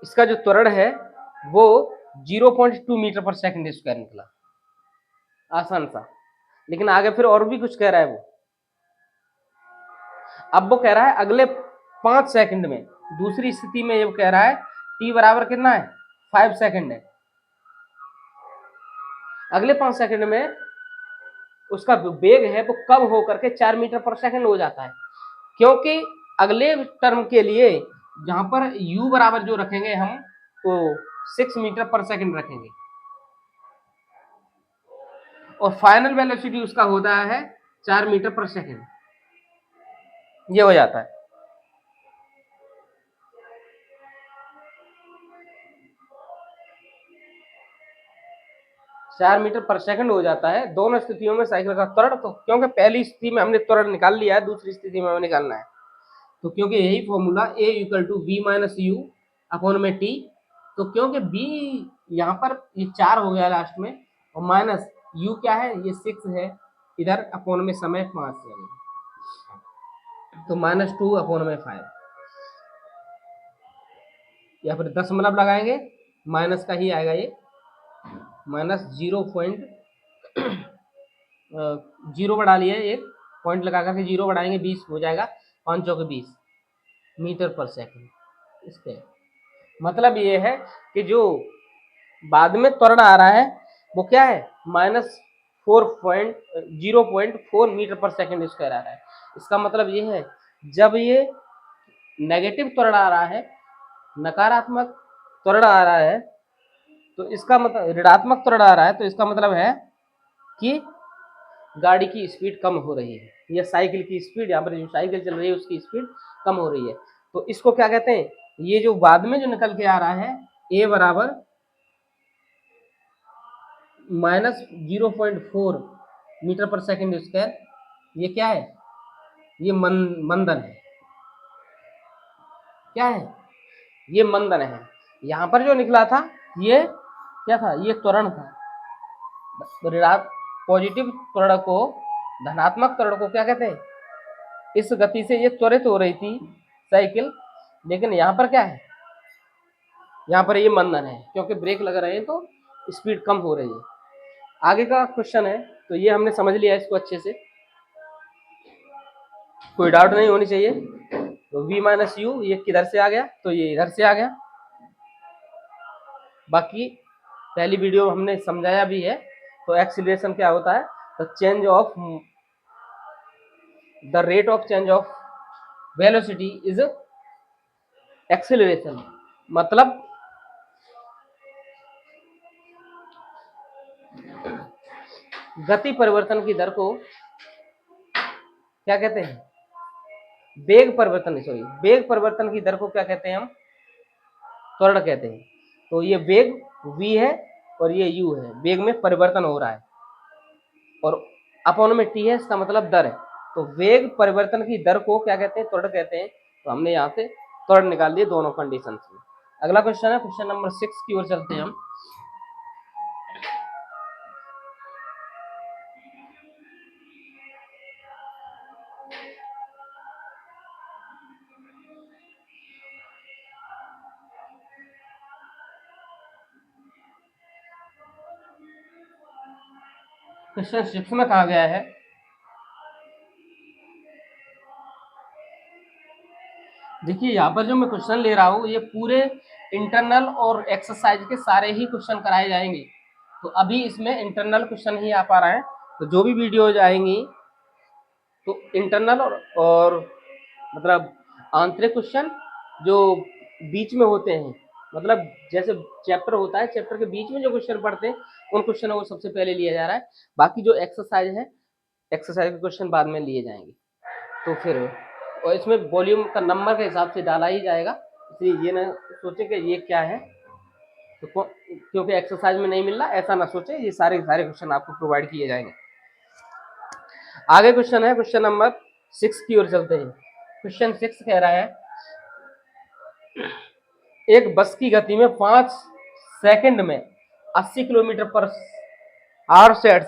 A: इसका जो त्वरण है वो 0.2 मीटर पर सेकंड स्क्वायर निकला। आसान सा। लेकिन आगे फिर और भी कुछ कह रहा है वो। अब वो कह रहा है अगले 5 सेकंड में, दूसरी स्थिति में ये कह रहा है t बराबर कितना है? 5 सेकंड है। अगले 5 सेकंड में उसका वेग है वो कम होकर के 4 मीटर पर सेकंड हो जाता है, क्योंकि अगले टर्म के लिए जहां पर u बराबर जो रखेंगे हम, तो 6 मीटर पर सेकंड रखेंगे, और फाइनल वेलोसिटी उसका होता है 4 मीटर पर सेकंड। ये हो जाता है। चार मीटर पर सेकंड हो जाता है दोनों स्थितियों में साइकिल का त्वरण। तो क्योंकि पहली स्थिति में हमने त्वरण निकाल लिया है, दूसरी स्थिति में हमें निकालना है, तो क्योंकि यही formula a equal to v minus you upon में t, तो क्योंकि b यहाँ पर ये 4 हो गया लास्ट में, और माइनस u क्या है? ये 6 है, इधर अपॉन में समय 5 है, तो -2 अपॉन में 5, या फिर दशमलव लगाएंगे, माइनस का ही आएगा ये, माइनस 0.0 बढ़ा लिए, एक पॉइंट लगा करके 0 बढ़ाएंगे, 20 हो जाएगा, 5 चौके 20 मीटर पर सेकंड। इसके मतलब ये है कि जो बाद में त्वरण आ रहा है वो क्या है, माइनस 0.4 मीटर पर सेकंड स्क्वायर आ रहा है। इसका मतलब ये है जब ये नेगेटिव त्वरण आ रहा है, नकारात्मक त्वरण आ रहा है, तो इसका मतलब ऋणात्मक त्वरण आ रहा है, तो इसका मतलब है कि गाड़ी की स्पीड कम हो रही है, या साइकिल की स्पीड, यहाँ पर जो साइकिल चल रही है उसकी स्पीड कम हो रही है। तो इसको क्या कहते हैं, ये जो बाद में जो निकल के आ रहा है ए बराबर माइनस 0.4 मीटर पर सेकंड स्क्वायर, ये क्या है, ये मंदन है। क्या है, ये मंदन है। यहाँ पर जो निकला था ये क्या था, ये त्वरण था। पॉजिटिव त्वरण को, धनात्मक त्वरण को क्या कहते हैं, इस गति से ये त्वरित हो रही थी साइकिल, लेकिन यहाँ पर क्या है, यहाँ पर ये मंदन है, क्योंकि ब्रेक लग रहे हैं तो स्पीड कम हो रही है। आगे का क्वेश्चन है, तो ये हमने समझ लिया इसको अच्छे से, कोई डाउट नहीं होनी चाहिए। तो v माइनस यू ये किधर से आ गया, तो ये इधर से आ गया। बाकी पहली वीडियो में हमने समझाया भी है। तो एक्सीलरेशन क्या होता है, तो change of the rate of change of velocity is acceleration. मतलब गति परिवर्तन की दर को क्या कहते हैं, वेग परिवर्तन, सॉरी वेग परिवर्तन की दर को क्या कहते हैं हम, त्वरण कहते हैं। तो ये वेग v है और ये u है, वेग में परिवर्तन हो रहा है, और अपॉन में t है, इसका मतलब दर है। तो वेग परिवर्तन की दर को क्या कहते हैं, त्वरण कहते हैं। तो हमने यहाँ से त्वरण निकाल दिए दोनों कंडीशंस में। अगला क्वेश्चन है, क्वेश्चन नंबर 6 की ओर चलते हैं हम। क्वेश्चन 6 में कहा गया है, देखिए यहाँ पर जो मैं क्वेश्चन ले रहा हूँ ये पूरे इंटरनल और एक्सरसाइज के सारे ही क्वेश्चन कराए जाएंगे। तो अभी इसमें इंटरनल क्वेश्चन ही आ पा रहा है, तो जो भी वीडियोज आएंगी तो इंटरनल और मतलब आंतरिक क्वेश्चन जो बीच में होते हैं, मतलब जैसे चैप्टर होता है, चैप्टर के बीच में जो क्वेश्चन पढ़ते हैं उन क्वेश्चनों को सबसे पहले लिया जा रहा है। बाकी जो एक्सरसाइज है, एक्सरसाइज के क्वेश्चन बाद में लिए जाएंगे। तो फिर और इसमें वॉल्यूम का नंबर के हिसाब से डाला ही जाएगा, इसलिए ये ना सोचे कि ये क्या है, तो क्योंकि एक्सरसाइज में नहीं मिल रहा ऐसा ना सोचे, ये सारे सारे क्वेश्चन आपको प्रोवाइड किए जाएंगे। आगे क्वेश्चन है, क्वेश्चन नंबर 6 की ओर चलते हैं। क्वेश्चन 6 कह रहा है, एक बस की गति में 5 सेकंड में 80 किलोमीटर पर आवर से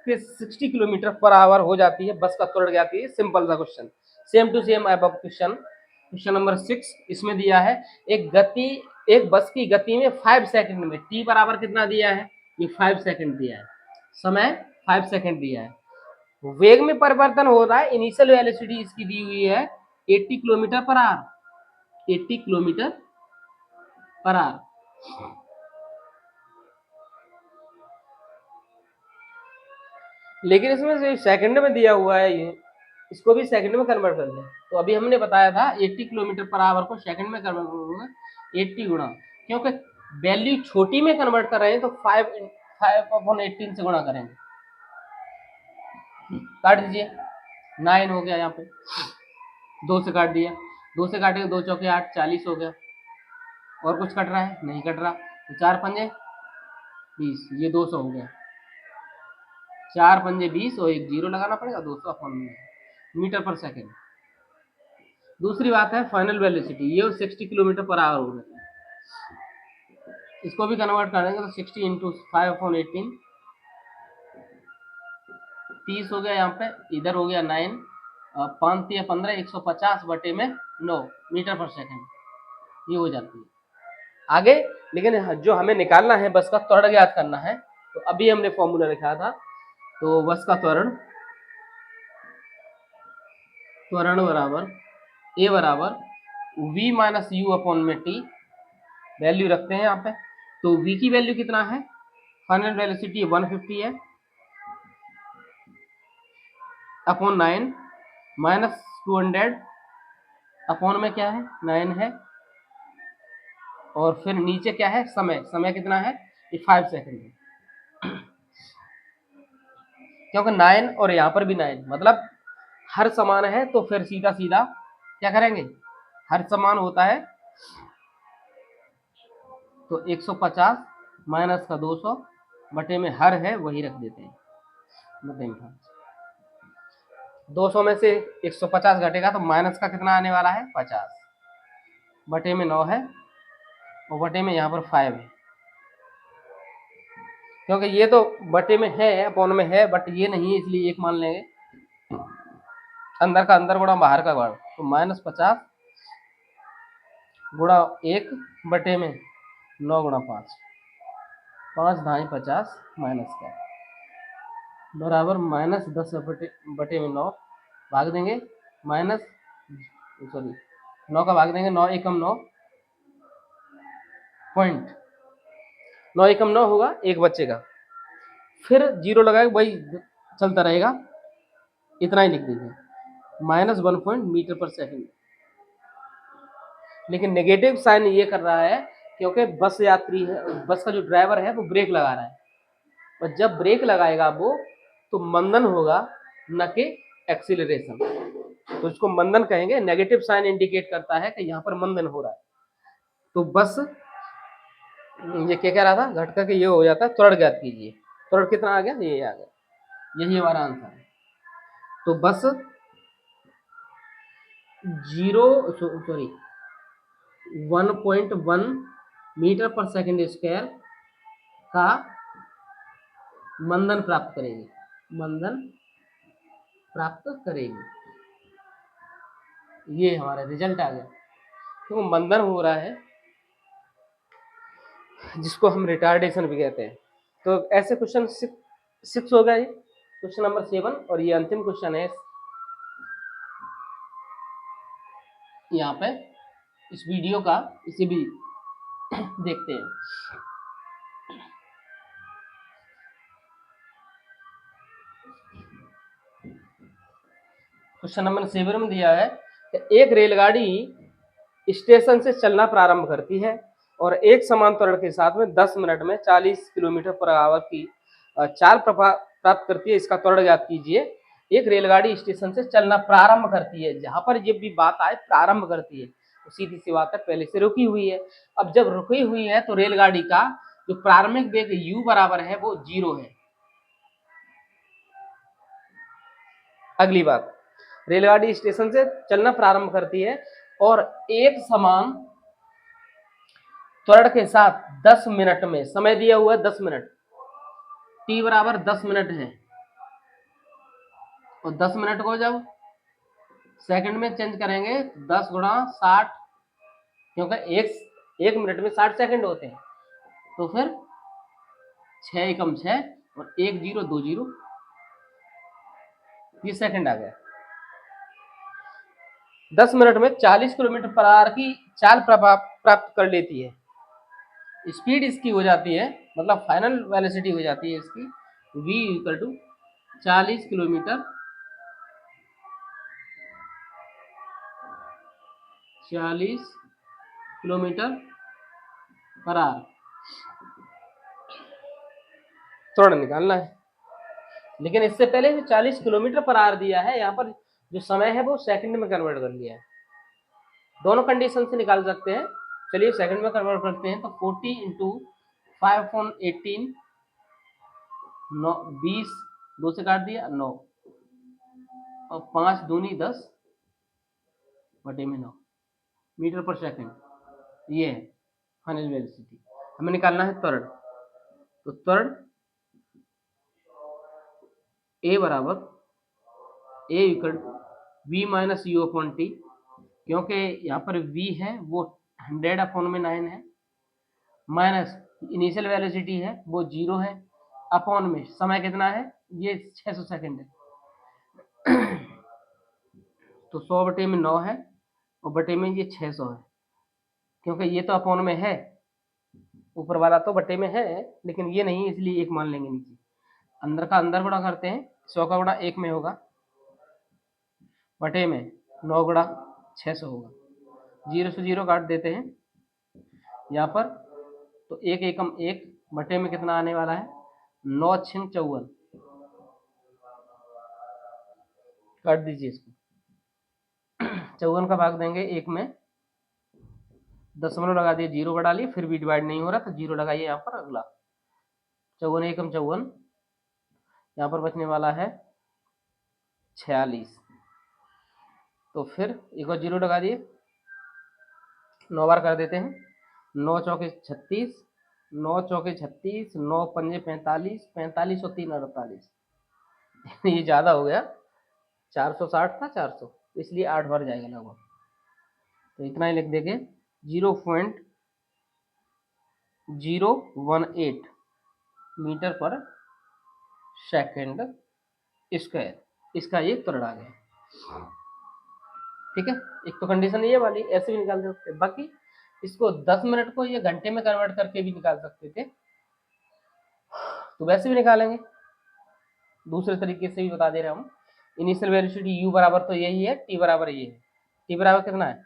A: 60 किलोमीटर पर आवर हो जाती है, बस का त्वरण जाती है। सिंपल सा क्वेश्चन, सेम टू सेम अब क्वेश्चन। क्वेश्चन नंबर 6 इसमें दिया है, एक बस की गति में 5 सेकंड में, टी बराबर कितना दिया है, ये 5 सेकंड दिया है, समय 5 सेकंड दिया है, वेग में परिवर्तन हो रहा है, इनिशियल वेलोसिटी इसकी दी हुई है 80 kilometre per our, 80 kilometre per our. लेकिन इसमें जो सेकंड में दिया हुआ है, ये इसको भी सेकंड में कन्वर्ट कर लें। तो अभी हमने बताया था 80 किलोमीटर पर आवर को सेकंड में कन्वर्ट करूंगा, 80 गुणा, क्योंकि वैल्यू छोटी में कन्वर्ट कर रहे हैं तो 5/18 से गुणा करेंगे। काट दीजिए, 9 हो गया, यहाँ पे 2 से काट दिया, 2 से काटेंगे 2 चौके 8, 40 हो गया। और कुछ कट रहा है, नहीं कट रहा, तो 4 पंजे 20, ये 200 हो गया, 4 पंजे 20 और एक जीरो लगाना पड़ेगा, 200 अपन मीटर पर सेकेंड। दूसरी बात है फाइनल वेलोसिटी, ये 60 किलोमीटर पर आवर हो गया, इसको भी कन्वर्ट करेंगे तो 60 इंटू 5/18 30 हो गया, यहाँ पे इधर हो गया 9, 5 या 15, 150 बटे में 9 मीटर पर सेकेंड ये हो जाती है। आगे। लेकिन जो हमें निकालना है बस का त्वरण ज्ञात करना है, तो अभी हमने फॉर्मूला लिखा था, तो बस का त्वरण बराबर ए बराबर v माइनस यू अपॉन में टी, वैल्यू रखते हैं यहाँ पे। तो v की वैल्यू कितना है, फाइनल वेलोसिटी 150 है, अपॉन 9 माइनस 200 अपॉन में क्या है 9 है, और फिर नीचे क्या है समय, समय कितना है ये 5 सेकंड है, क्योंकि 9 और यहाँ पर भी 9 मतलब हर समान है, तो फिर सीधा सीधा क्या करेंगे, हर समान होता है तो 150 माइनस का 200 बटे में हर है वही रख देते हैं, बटे में 200 में से 150 घटेगा तो माइनस का कितना आने वाला है 50, बटे में 9 है, और बटे में यहाँ पर 5 है, क्योंकि ये तो बटे में है अपॉन में है, बट ये नहीं है इसलिए एक मान लेंगे, अंदर का अंदर गुणा बाहर का बाहर, तो -50 गुणा 1 बटे में 9 गुणा 5, 5 ढाई 50 माइनस का बराबर -10 बटे में 9 भाग देंगे, माइनस सॉरी 9 का भाग देंगे, 9 एकम 9 पॉइंट, 9 एकम 9 होगा, एक बचेगा, फिर जीरो लगाएगा वही चलता रहेगा, इतना ही लिख दीजिए, -1 पॉइंट मीटर पर सेकंड। लेकिन नेगेटिव साइन ये कर रहा है क्योंकि बस यात्री है, बस का जो ड्राइवर है वो ब्रेक लगा रहा है, और जब ब्रेक लगाएगा वो तो मंदन होगा, न कि एक्सीलरेशन, तो इसको मंदन कहेंगे। नेगेटिव साइन इंडिकेट करता है कि यहाँ पर मंदन हो रहा है। तो बस ये क्या कह रहा था, घटका के ये हो जाता है, त्वरण ज्ञात कीजिए, त्वरण कितना आ गया, ये आ गया, यही हमारा आंसर है। तो बस 1.1 मीटर पर सेकंड स्क्वायर का मंदन प्राप्त करेगी, मंदन प्राप्त करेगी, ये हमारा रिजल्ट आ गया। तो मंदन हो रहा है जिसको हम रिटार्डेशन भी कहते हैं। तो ऐसे क्वेश्चन 6 हो गया, ये क्वेश्चन नंबर 7, और ये अंतिम क्वेश्चन है यहाँ पे इस वीडियो का, इसे भी देखते हैं। क्वेश्चन नंबर 7 में दिया है कि एक रेलगाड़ी स्टेशन से चलना प्रारंभ करती है और एक समान त्वरण के साथ में 10 मिनट में 40 किलोमीटर पर आवर की चाल प्राप्त करती है, इसका त्वरण ज्ञात कीजिए। एक रेलगाड़ी स्टेशन से चलना प्रारंभ करती है, जहां पर जब भी बात आए प्रारंभ करती है तो सीधी सी बात है पहले से रुकी हुई है। अब जब रुकी हुई है तो रेलगाड़ी का जो प्रारंभिक वेग u बराबर है वो 0 है। अगली बात, रेलगाड़ी स्टेशन से चलना प्रारंभ करती है और एक समान त्वरण के साथ 10 मिनट में, समय दिया हुआ है 10 मिनट, t बराबर 10 मिनट है, और 10 मिनट को जब सेकंड में चेंज करेंगे 10 गुणा 60, क्योंकि एक मिनट में 60 सेकंड होते हैं, तो फिर 6 एकम 6 और 1 0 2 0, 30 सेकंड आ गया। 10 मिनट में 40 किलोमीटर पर आवर की चाल प्राप्त कर लेती है। स्पीड इसकी हो जाती है, मतलब फाइनल वेलोसिटी हो जाती है इसकी v equal to 40 kilometre 40 kilometre per hour, त्वरण निकालना है। लेकिन इससे पहले जो 40 किलोमीटर पर आवर दिया है, यहाँ पर जो समय है वो सेकंड में कन्वर्ट कर लिया है। दोनों कंडीशन से निकाल सकते हैं, चलिए सेकंड में कन्वर्ट करते हैं। तो 40 इंटू 5/18, 20, 2 से काट दिया 9, और 5 दूनी 10 बटे में 9 मीटर पर सेकंड, ये है फाइनल वेलोसिटी। हमें निकालना है त्वरण, तो त्वरण ए बराबर A equal to v minus you upon t, क्योंकि यहाँ पर v है वो 100 अपॉन में 9 है, माइनस इनिशियल वेलोसिटी है वो 0 है, अपॉन में समय कितना है, ये 600 सेकंड है। तो 100 बटे में 9 है और बटे में ये 600 है, क्योंकि ये तो अपॉन में है, ऊपर वाला तो बटे में है लेकिन ये नहीं, इसलिए एक मान लेंगे नीचे। अंदर का अंदर गुणा करते हैं, 100 का गुणा 1 में होगा, बटे में 9 गुणा 600 होगा, 0 से 0 काट देते हैं यहाँ पर, तो एक एकम एक, बटे में कितना आने वाला है, 9 छिंग 54, काट दीजिए इसको। 54 का भाग देंगे एक में, दशमलव लगा दिए, 0 बढ़ा लिए, फिर भी डिवाइड नहीं हो रहा तो 0 लगाइए यहाँ पर अगला, 54 एकम 54, यहाँ पर बचने वाला है 46, तो फिर एक और 0 लगा दिए, 9 बार कर देते हैं, 9 चौके 36, 9 चौके 36, 9 पंजे 45, 45 और 3 48, ये ज़्यादा हो गया, 460 था 400, इसलिए 8 बार जाएगा लगभग, तो इतना ही लिख देंगे, 0.018 मीटर पर सेकंड स्क्वायर, इसका ये त्वरण आ गया। ठीक है, एक तो कंडीशन ये वाली ऐसे भी निकाल सकते, बाकी इसको 10 मिनट को ये घंटे में कन्वर्ट करके भी निकाल सकते थे, तो वैसे भी निकालेंगे, दूसरे तरीके से भी बता दे रहे हम। इनिशियल वेलोसिटी u बराबर तो यही है, t बराबर ये है, t बराबर कितना है,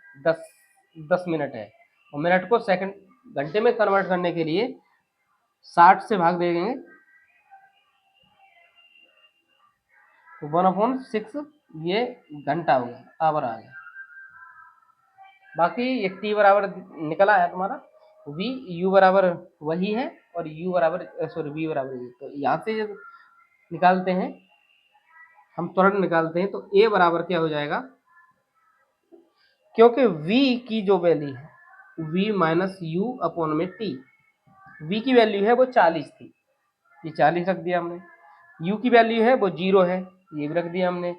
A: 10 मिनट है, और मिनट को सेकंड घंटे में कन्वर्ट करने के लिए 60 से भाग देंगे, तो 1/6 ये घंटा हो गया, आवर आ गया। बाकी ये t बराबर निकला है तुम्हारा, v u बराबर वही है, और u बराबर सॉरी v बराबर ये, तो यहाँ से जब निकालते हैं हम, त्वरण निकालते हैं, तो a बराबर क्या हो जाएगा, क्योंकि v की जो वैल्यू है v माइनस यू अपॉन में t, v की वैल्यू है वो 40 थी, ये 40 रख दिया हमने, u की वैल्यू है वो 0 है, ये भी रख दिया हमने,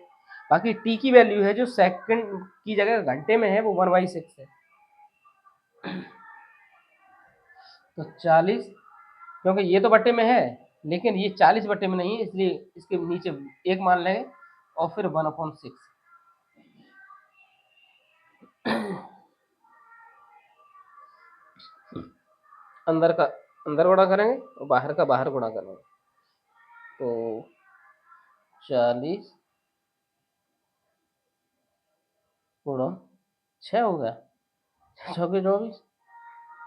A: बाकी t की वैल्यू है जो सेकंड की जगह घंटे में है वो 1/6 है, तो 40, क्योंकि ये तो बटे में है लेकिन ये 40 बटे में नहीं है, इसलिए इसके नीचे एक मान लेंगे और फिर 1/6। अंदर का अंदर गुणा करेंगे और बाहर का बाहर गुणा करेंगे, तो 40 गुणा 6 हो गया, 6 के 24,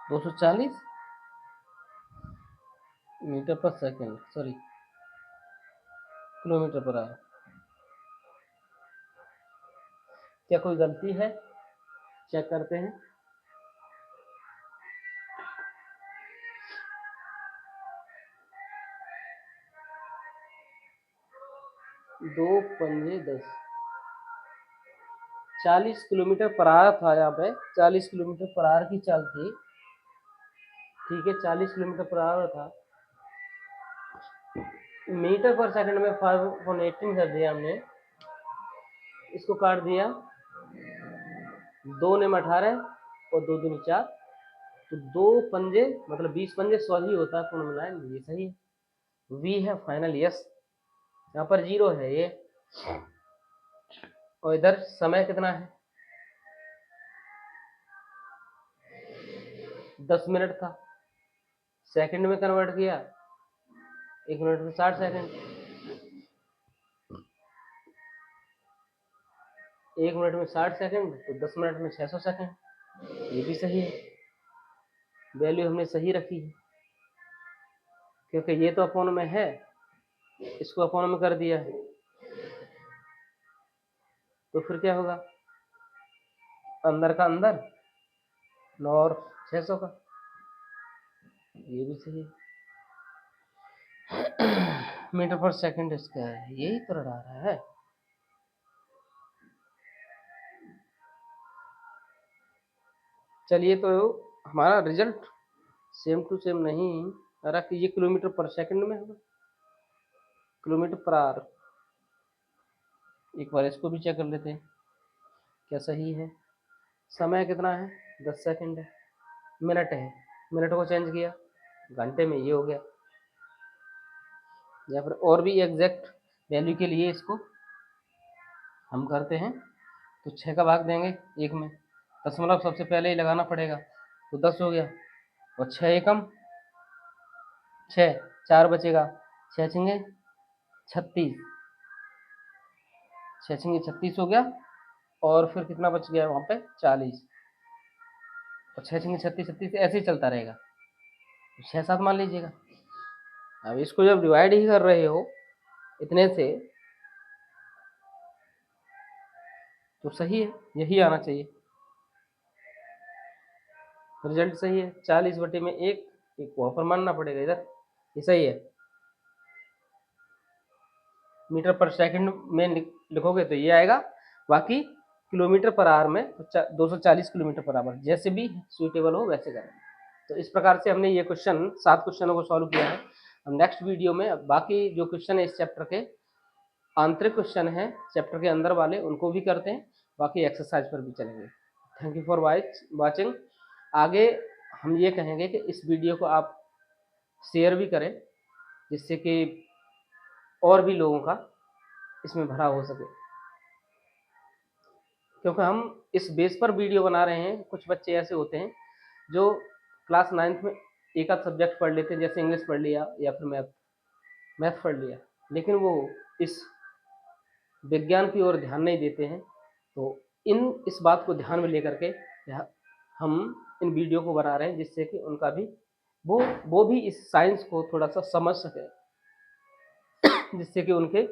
A: 240 मीटर पर second, sorry kilometre per our. क्या कोई गलती है, चेक करते हैं, दो पंजे 10, 40 किलोमीटर पर आवर था, यहाँ पे 40 किलोमीटर पर आवर की चाल थी, ठीक है, 40 किलोमीटर पर आवर था, मीटर पर सेकंड में 5/18 कर दिया हमने, इसको काट दिया, 2 ने 18 और 2 दूनी 4, तो 2 पंजे मतलब 20 पंजे 100 ही होता है, पूर्ण मिलाएं, ये सही है, वी है फाइनल यस, यहाँ पर 0 है ये, और इधर समय कितना है, 10 मिनट था, सेकंड में कन्वर्ट किया, 1 मिनट में 60 सेकंड, 1 मिनट में 60 सेकंड, तो 10 मिनट में 600 सेकंड, ये भी सही है, वैल्यू हमने सही रखी है, क्योंकि ये तो अपोन में है, इसको अपोन में कर दिया है, तो फिर क्या होगा, अंदर का अंदर 9 और 600 का, ये भी सही है, मीटर पर सेकंड इसका है, यही तो रहा है। चलिए, तो हमारा रिजल्ट सेम टू सेम नहीं आ रहा कि ये किलोमीटर पर सेकंड में होगा, किलोमीटर पर आवर, एक बार इसको भी चेक कर लेते हैं क्या सही है, समय कितना है 10 सेकंड है, मिनट है, मिनट को चेंज किया, घंटे में ये हो गया। या फिर और भी एग्जैक्ट वैल्यू के लिए इसको हम करते हैं तो 6 का भाग देंगे 1 में, दशमलव सबसे पहले ही लगाना पड़ेगा, तो 10 हो गया। और 6 एकम 6, 4 बचेगा, 6 छिंगे 36, 6 छिंगे 36 हो गया। और फिर कितना बच गया वहाँ पे 40, और 6 छिंगे 36, 36 ऐसे ही चलता रहेगा, 6 7 मान लीजिएगा। अब इसको जब डिवाइड ही कर रहे हो इतने से तो सही है, यही आना चाहिए, रिजल्ट सही है। 40 बटे में 1, एक वहाँ पर मानना पड़ेगा इधर, ये सही है। मीटर पर सेकंड में लिखोगे तो ये आएगा, बाकी किलोमीटर पर आवर में 240 किलोमीटर पर आवर, जैसे भी सुइटेबल हो वैसे करें। तो इस प्रकार से हमने ये क्वेश्चन 7 क्वेश्चनों को सॉल्व किया है। हम नेक्स्ट वीडियो में बाकी जो क्वेश्चन है इस चैप्टर के, आंतरिक क्वेश्चन है चैप्टर के अंदर वाले, उनको भी करते हैं, बाकी एक्सरसाइज पर भी चलेंगे। Thank you for watching. आगे हम ये कहेंगे कि इस वीडियो को आप शेयर भी करें, जिससे कि और भी लोगों का इसमें भरा हो सके, क्योंकि हम इस बेस पर वीडियो बना रहे हैं। कुछ बच्चे ऐसे होते हैं जो क्लास 9th में एक आध सब्जेक्ट पढ़ लेते हैं, जैसे इंग्लिश पढ़ लिया या फिर मैथ पढ़ लिया, लेकिन वो इस विज्ञान की ओर ध्यान नहीं देते हैं। तो इस बात को ध्यान में लेकर के हम इन वीडियो को बना रहे हैं, जिससे कि उनका भी वो भी इस साइंस को थोड़ा सा समझ सके, जिससे कि उनके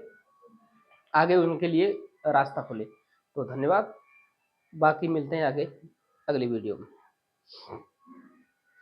A: आगे उनके लिए रास्ता खुले। तो धन्यवाद, बाकी मिलते हैं आगे अगली वीडियो में।